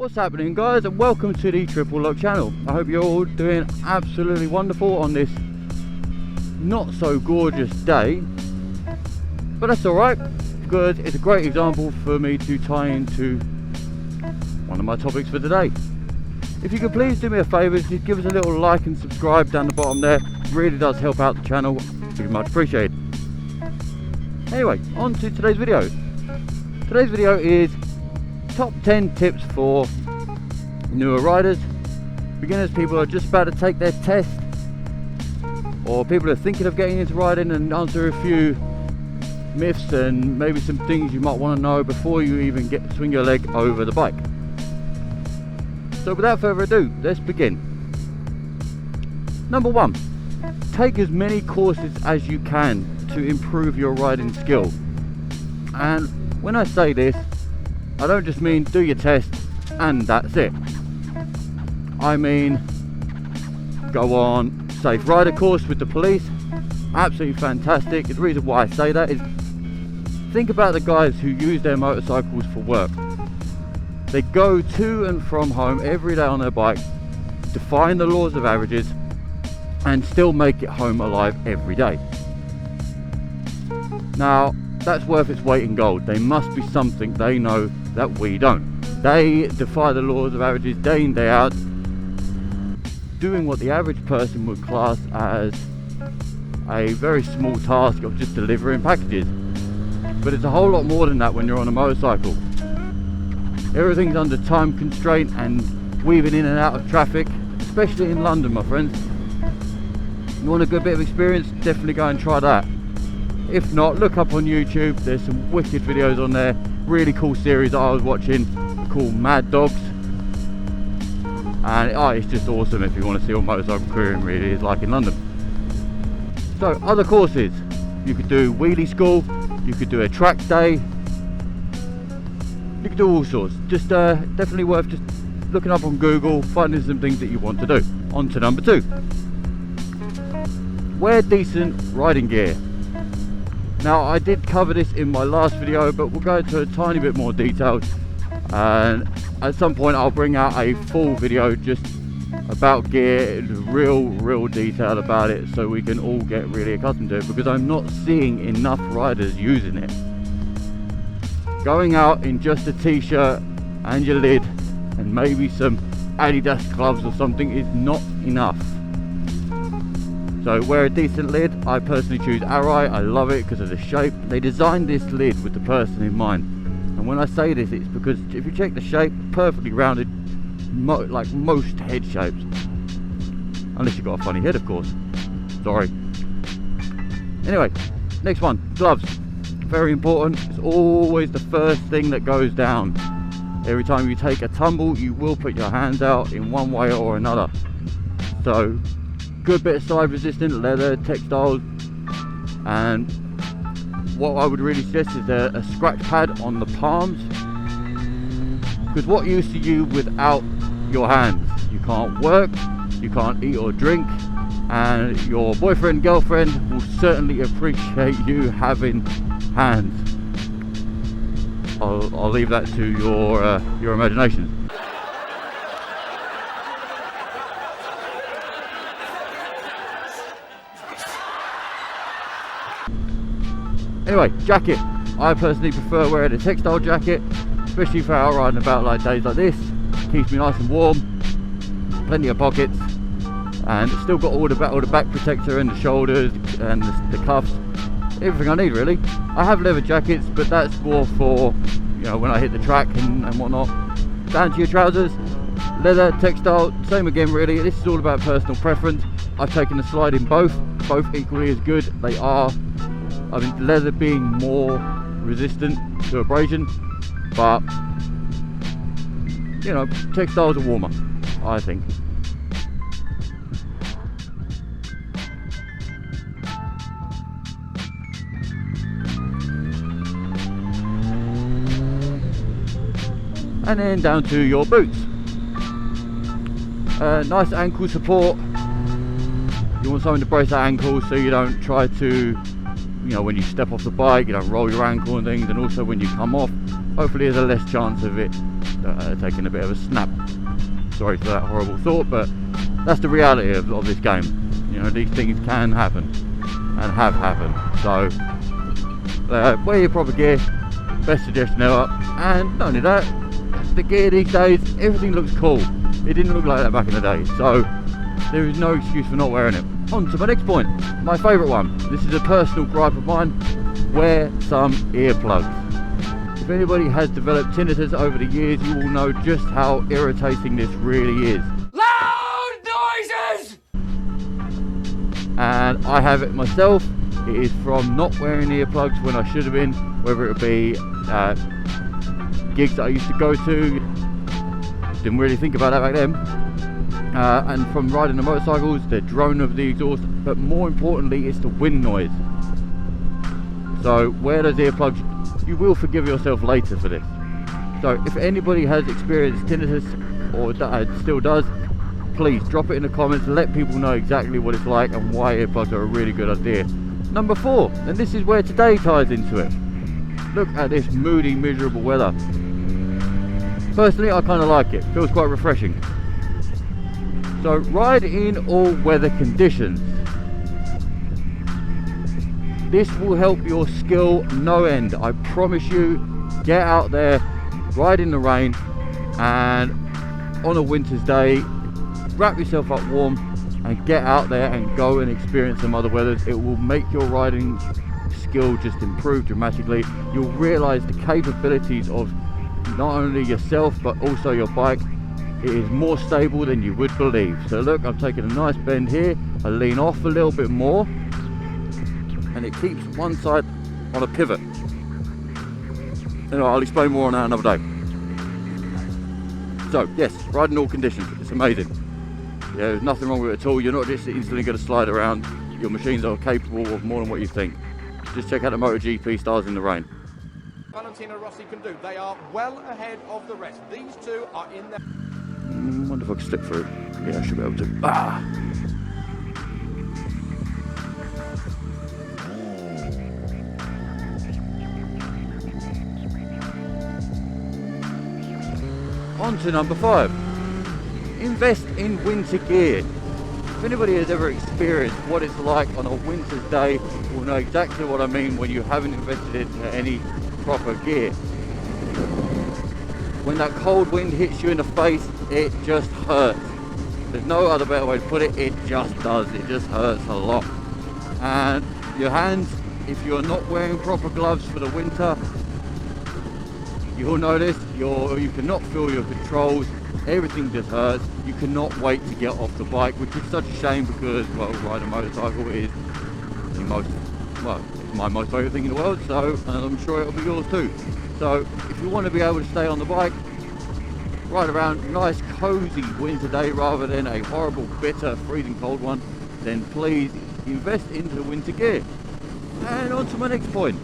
What's happening, guys, and welcome to the Triple Lock channel. I hope you're all doing absolutely wonderful on this not so gorgeous day, but that's alright because it's a great example for me to tie into one of my topics for today. If you could please do me a favour, just give us a little like and subscribe down the bottom there. It really does help out the channel, very much appreciated. Anyway, on to today's video. Today's video is top 10 tips for newer riders, beginners, people who are just about to take their test, or people who are thinking of getting into riding, and answer a few myths and maybe some things you might want to know before you even swing your leg over the bike. So without further ado, let's begin. Number 1, take as many courses as you can to improve your riding skill. And when I say this, I don't just mean do your test and that's it. I mean, go on safe rider course with the police, absolutely fantastic. The reason why I say that is, think about the guys who use their motorcycles for work. They go to and from home every day on their bike, defying the laws of averages, and still make it home alive every day. Now, that's worth its weight in gold. There must be something they know that we don't. They defy the laws of averages day in, day out, doing what the average person would class as a very small task of just delivering packages. But it's a whole lot more than that when you're on a motorcycle. Everything's under time constraint and weaving in and out of traffic, especially in London, my friends. You want a good bit of experience, definitely go and try that. If not, look up on YouTube, there's some wicked videos on there. Really cool series that I was watching called Mad Dogs, and it's just awesome if you want to see what motorcycle careering really is like in London. So other courses, you could do wheelie school, you could do a track day, you could do all sorts. Just definitely worth just looking up on Google, finding some things that you want to do. On to number 2, wear decent riding gear. Now, I did cover this in my last video, but we'll go into a tiny bit more detail, and at some point I'll bring out a full video just about gear, real detail about it, so we can all get really accustomed to it, because I'm not seeing enough riders using it. Going out in just a t-shirt and your lid and maybe some Adidas gloves or something is not enough. So wear a decent lid. I personally choose Arai. I love it because of the shape. They designed this lid with the person in mind. And when I say this, it's because if you check the shape, perfectly rounded, like most head shapes. Unless you've got a funny head, of course. Sorry. Anyway, next one, gloves. Very important. It's always the first thing that goes down. Every time you take a tumble, you will put your hands out in one way or another. So, good bit of side resistant leather, textiles, and what I would really suggest is a scratch pad on the palms, because what use are you without your hands? You can't work, you can't eat or drink, and your boyfriend, girlfriend will certainly appreciate you having hands. I'll leave that to your imagination. Anyway, jacket. I personally prefer wearing a textile jacket, especially for out riding about like days like this. Keeps me nice and warm, plenty of pockets, and it's still got all the back protector and the shoulders and the cuffs, everything I need really. I have leather jackets, but that's more for, you know, when I hit the track and whatnot. Down to your trousers, leather, textile, same again really. This is all about personal preference. I've taken a slide in both equally as good. They are, I mean, leather being more resistant to abrasion, but you know, textiles are warmer, I think. And then down to your boots. Nice ankle support. You want something to brace that ankle so you don't try to, you know, when you step off the bike, you don't roll your ankle and things, and also when you come off, hopefully there's a less chance of it taking a bit of a snap. Sorry for that horrible thought, but that's the reality of this game. You know, these things can happen and have happened. So wear your proper gear, best suggestion ever. And not only that, the gear these days, everything looks cool. It didn't look like that back in the day, so there is no excuse for not wearing it. On to my next point, my favourite one. This is a personal gripe of mine: wear some earplugs. If anybody has developed tinnitus over the years, you will know just how irritating this really is. Loud noises! And I have it myself. It is from not wearing earplugs when I should have been, whether it be gigs that I used to go to. Didn't really think about that back then. And from riding the motorcycles, the drone of the exhaust, but more importantly, it's the wind noise. So wear those earplugs. You will forgive yourself later for this. So if anybody has experienced tinnitus or still does, please drop it in the comments. Let people know exactly what it's like and why earplugs are a really good idea. Number 4, and this is where today ties into it. Look at this moody, miserable weather. Personally, I kind of like it. Feels quite refreshing. So ride in all weather conditions. This will help your skill no end. I promise you. Get out there, ride in the rain, and on a winter's day, wrap yourself up warm and get out there and go and experience some other weathers. It will make your riding skill just improve dramatically. You'll realize the capabilities of not only yourself but also your bike. It is more stable than you would believe. So look, I'm taking a nice bend here. I lean off a little bit more and it keeps one side on a pivot. Anyway, I'll explain more on that another day. So yes, ride in all conditions. It's amazing. Yeah, there's nothing wrong with it at all. You're not just instantly going to slide around. Your machines are capable of more than what you think. Just check out the MotoGP stars in the rain. Valentino Rossi can do. They are well ahead of the rest. These two are in there. Wonder if I can slip through. Yeah, I should be able to. Ah! On to number 5. Invest in winter gear. If anybody has ever experienced what it's like on a winter's day, will know exactly what I mean when you haven't invested in any proper gear. When that cold wind hits you in the face, it just hurts. There's no other better way to put it. It just does. It just hurts a lot. And your hands, if you're not wearing proper gloves for the winter, you'll notice you cannot feel your controls. Everything just hurts. You cannot wait to get off the bike, which is such a shame because, well, riding a motorcycle is it's my most favourite thing in the world, so, and I'm sure it'll be yours too. So if you want to be able to stay on the bike, ride around a nice cozy winter day rather than a horrible, bitter, freezing cold one, then please invest into winter gear. And on to my next point.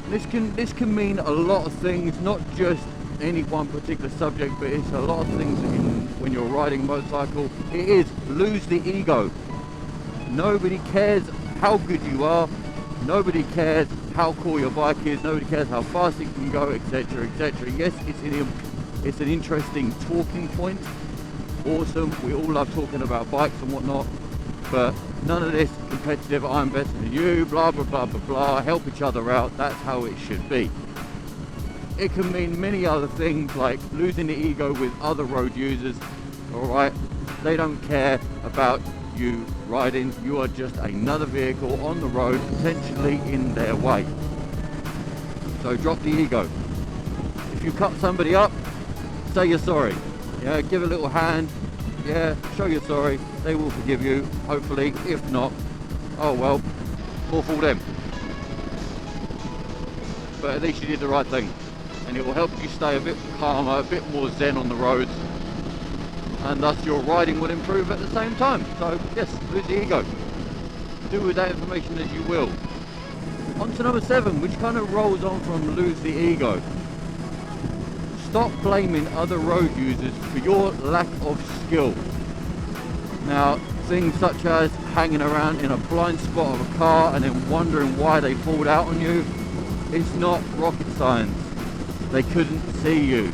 This can mean a lot of things, not just any one particular subject, but it's a lot of things when you're riding a motorcycle. It is lose the ego. Nobody cares how good you are. Nobody cares how cool your bike is. Nobody cares how fast it can go, etc., etc. Yes, it's an interesting talking point. Awesome. We all love talking about bikes and whatnot, but none of this competitive, I'm better than you, blah blah blah blah blah, help each other out. That's how it should be. It can mean many other things like losing the ego with other road users. Alright, they don't care about you riding. You are just another vehicle on the road, potentially in their way. So drop the ego. If you cut somebody up, say you're sorry. Yeah, give a little hand. Yeah, show you're sorry. They will forgive you, hopefully. If not, oh well, more for them. But at least you did the right thing, and it will help you stay a bit calmer, a bit more zen on the roads, and thus your riding will improve at the same time. So yes, lose the ego. Do with that information as you will. On to number 7, which kind of rolls on from lose the ego. Stop blaming other road users for your lack of skill. Now, things such as hanging around in a blind spot of a car and then wondering why they pulled out on you, it's not rocket science. they couldn't see you.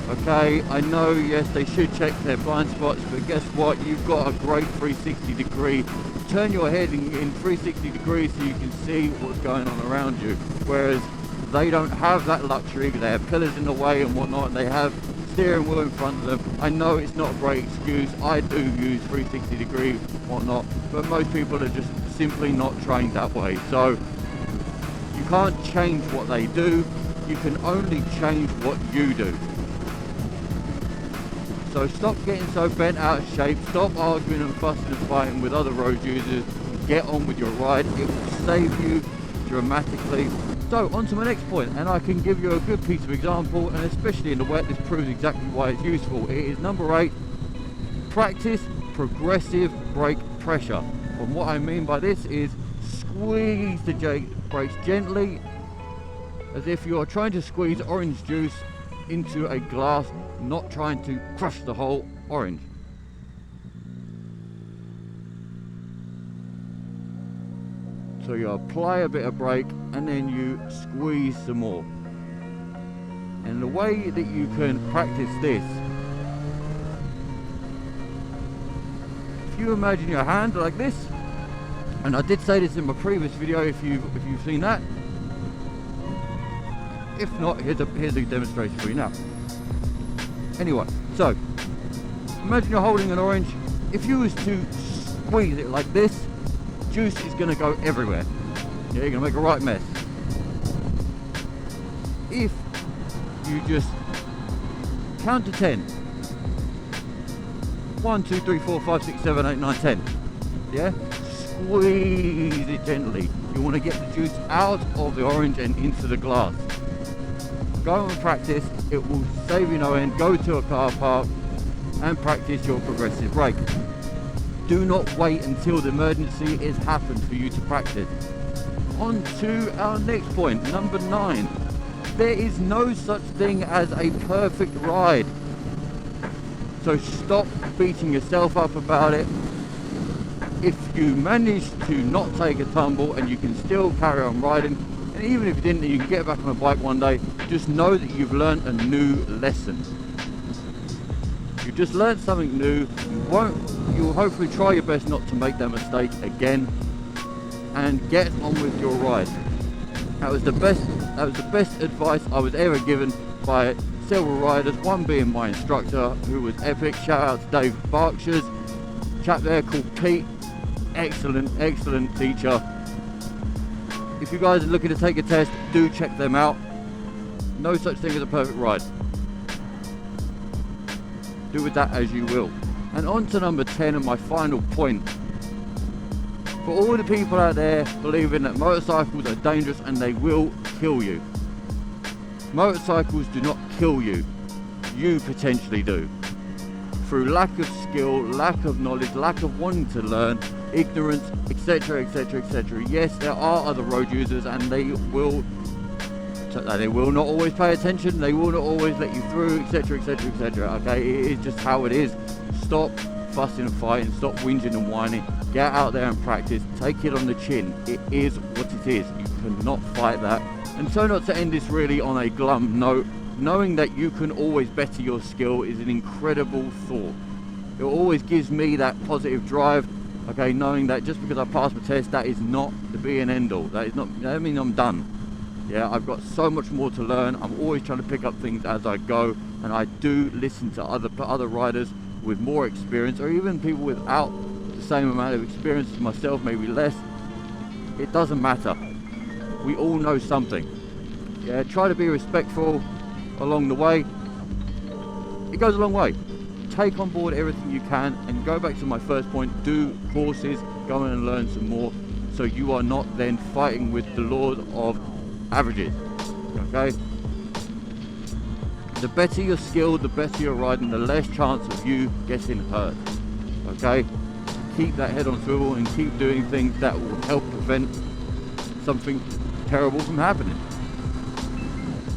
Okay, I know, yes, they should check their blind spots, but guess what? You've got a great 360 degree. Turn your head in 360 degrees so you can see what's going on around you. Whereas they don't have that luxury. They have pillars in the way and whatnot, and they have steering wheel in front of them. I know it's not a great excuse. I do use 360 degree whatnot, but most people are just simply not trained that way. So you can't change what they do. You can only change what you do. So stop getting so bent out of shape, stop arguing and fussing and fighting with other road users, get on with your ride. It will save you dramatically. So on to my next point, and I can give you a good piece of example, and especially in the wet, this proves exactly why it's useful. It is number 8, practice progressive brake pressure. And what I mean by this is squeeze the brakes gently, as if you are trying to squeeze orange juice into a glass, not trying to crush the whole orange. So you apply a bit of brake and then you squeeze some more. And the way that you can practice this, if you imagine your hand like this, and I did say this in my previous video if you've seen that. If not, here's a demonstration for you now. Anyway, so imagine you're holding an orange. If you was to squeeze it like this, juice is going to go everywhere. Yeah, you're going to make a right mess. If you just count to 10. 1, 2, 3, 4, 5, 6, 7, 8, 9, 10. Yeah? Squeeze it gently. You want to get the juice out of the orange and into the glass. Go and practice. It will save you no end. Go to a car park and practice your progressive brake. Do not wait until the emergency has happened for you to practice. On to our next point, number 9. There is no such thing as a perfect ride. So stop beating yourself up about it. If you manage to not take a tumble and you can still carry on riding, and even if you didn't, you can get back on a bike one day, just know that you've learned a new lesson. You've just learned something new. You'll hopefully try your best not to make that mistake again and get on with your ride. That was the best advice I was ever given by several riders, one being my instructor, who was epic. Shout out to Dave Berkshire's chap there called Pete. Excellent teacher. If you guys are looking to take a test, do check them out. No such thing as a perfect ride. Do with that as you will. And on to number 10 and my final point. For all the people out there believing that motorcycles are dangerous and they will kill you. Motorcycles do not kill you. You potentially do. Through lack of skill, lack of knowledge, lack of wanting to learn, ignorance, etc, etc, etc. Yes, there are other road users and they will not always pay attention, they will not always let you through, etc, etc, etc. Okay, it is just how it is. Stop fussing and fighting, stop whinging and whining, get out there and practice, take it on the chin. It is what it is, you cannot fight that. And so, not to end this really on a glum note, knowing that you can always better your skill is an incredible thought. It always gives me that positive drive, okay, knowing that just because I passed my test, that is not the be and end all. That doesn't mean I'm done. Yeah, I've got so much more to learn. I'm always trying to pick up things as I go, and I do listen to other riders with more experience, or even people without the same amount of experience as myself, maybe less. It doesn't matter. We all know something. Yeah, try to be respectful along the way. It goes a long way. Take on board everything you can, and go back to my first point, do courses, go in and learn some more, so you are not then fighting with the laws of averages. Okay, the better your skill, the better your riding, the less chance of you getting hurt. Okay, keep that head on swivel and keep doing things that will help prevent something terrible from happening.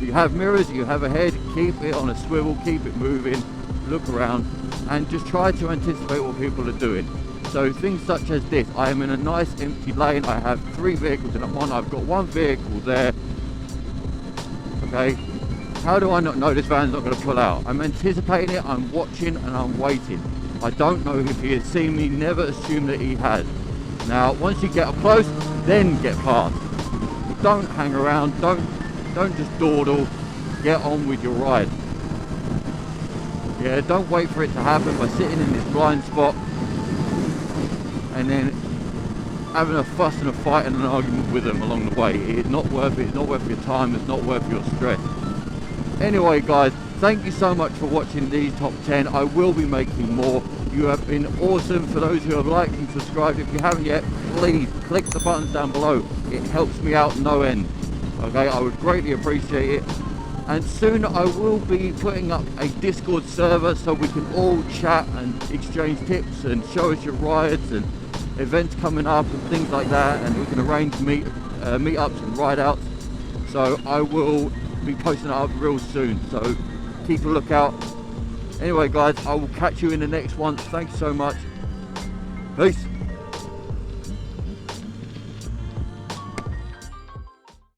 You have mirrors, you have a head, keep it on a swivel, keep it moving, look around, and just try to anticipate what people are doing. So things such as this, I am in a nice empty lane, I have 3 vehicles in one, I've got 1 vehicle there, okay, How do I not know this van's not going to pull out? I'm anticipating it, I'm watching and I'm waiting. I don't know if he has seen me, never assume that he has. Now, once you get up close, then get past. Don't hang around, don't just dawdle, get on with your ride. Yeah, don't wait for it to happen by sitting in this blind spot and then having a fuss and a fight and an argument with them along the way. It's not worth it, it's not worth your time, it's not worth your stress. Anyway guys, thank you so much for watching these top 10. I will be making more. You have been awesome. For those who have liked and subscribed, if you haven't yet, please click the buttons down below. It helps me out no end. Okay, I would greatly appreciate it. And soon I will be putting up a Discord server so we can all chat and exchange tips and show us your rides and events coming up and things like that, and we can arrange meetups and ride outs. So I will be posting it up real soon, so keep a lookout. Anyway guys, I will catch you in the next one. Thanks so much. Peace.